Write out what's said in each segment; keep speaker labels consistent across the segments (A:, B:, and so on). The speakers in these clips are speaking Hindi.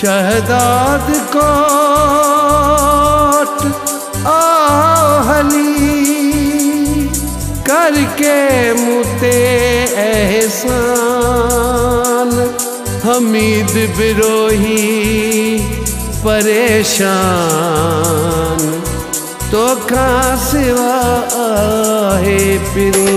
A: शहदाद कोट आहली करके मुते एहसान, हमीद बिरोही परेशान तो का सिवा आहे पिरी।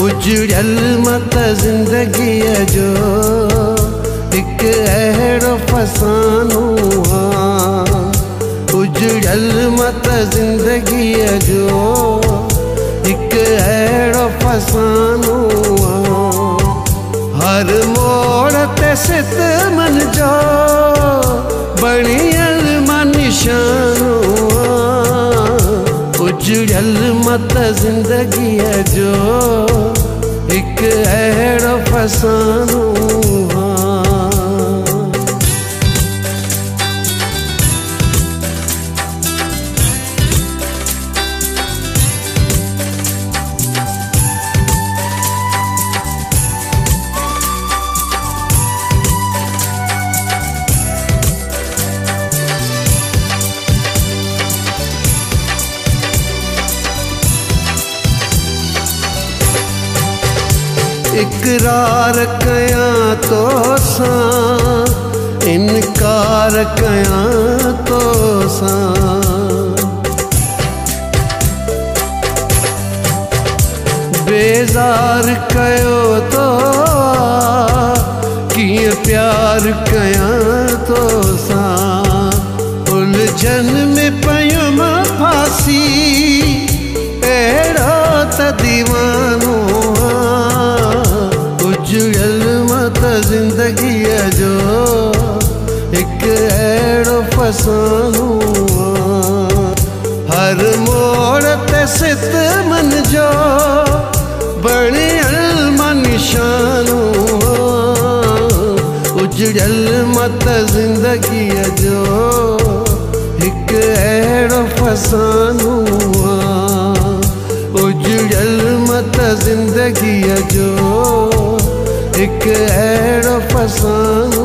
A: उजड़ल मत जिंदगी जो एक अहिड़ो फसानो हाँ, उजड़ल मत जिंदगी जो एक अहिड़ो फसानो हाँ, हर मोड़ ते सितमन जो बणियल मां निशानो हाँ, उजड़ल मत जिंदगी जो एक अहिड़ो फसानो हाँ। इकरार कया तो सां, इनकार कया तो सां, बेज़ार कयो तो कीअं प्यार कया तो सां, उलझन में पयुम फासी अहिड़ो त दीवानो उजड़ल मत जिंदगी जो एक अहिड़ो फसानो हर मोड़ ते सितमन जो बणियल मां निशानो उजड़ल मत जिंदगी जो एक अहिड़ो फसानो उजड़ल मत जिंदगी जो एक अहिड़ो फसानो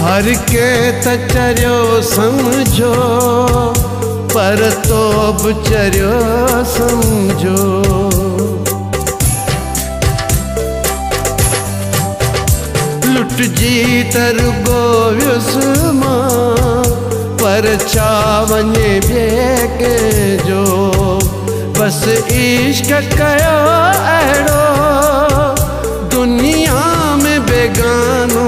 A: हर के त चरियो समझो पर तो बि चरियो समझो, लुटजी त रुगो वियुसि मां पर छा वञे ॿिए कंहिंजो, बस इश्क कयो अहिड़ो दुनिया में बेगानो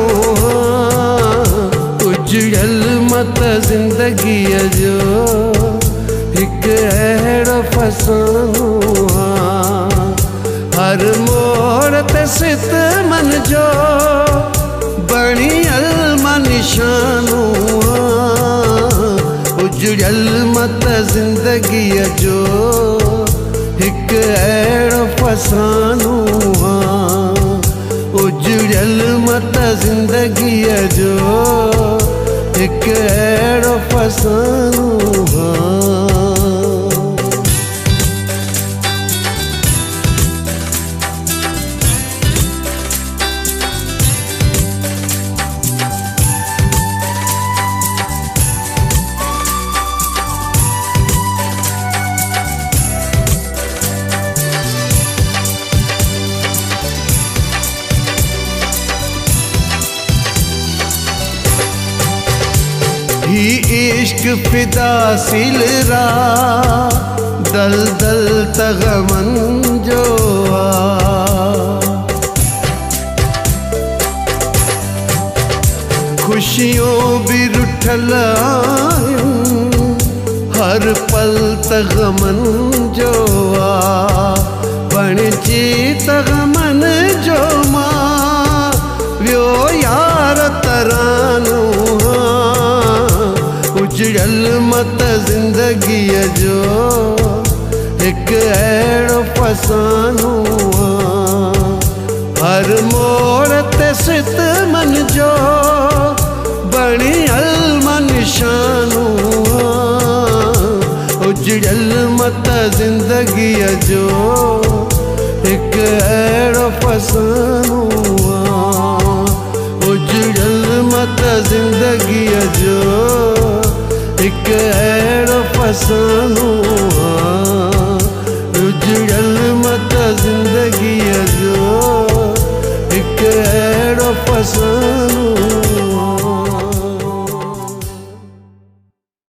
A: उजड़ल मत जिंदगी जो एक अहिड़ो फसानो हर मोड़ ते सितमन जो बणियल मां निशानो उजड़ल मत जिंदगी जो एक अहिड़ो फसानो उजड़ल मत जिंदगी जो एक अहिड़ो फसानो ही इश्क फिदा सिलरा दल दल तगमन जो खुशियों भी रुठल आहियूं, हर पल त गमन जो आ बणिजी त गमन जो मां वियो यार तरानो। उजड़ल मत ज़िंदगीअ जो हिकु अहिड़ो फसानो आ, हर मोड़ ते सित मन जो बणियल निशानो आ। उजड़ल मत ज़िंदगीअ जो हिकु अहिड़ो फसानो आ, उजड़ल मत ज़िंदगीअ जो हिकु अहिड़ो फसानो।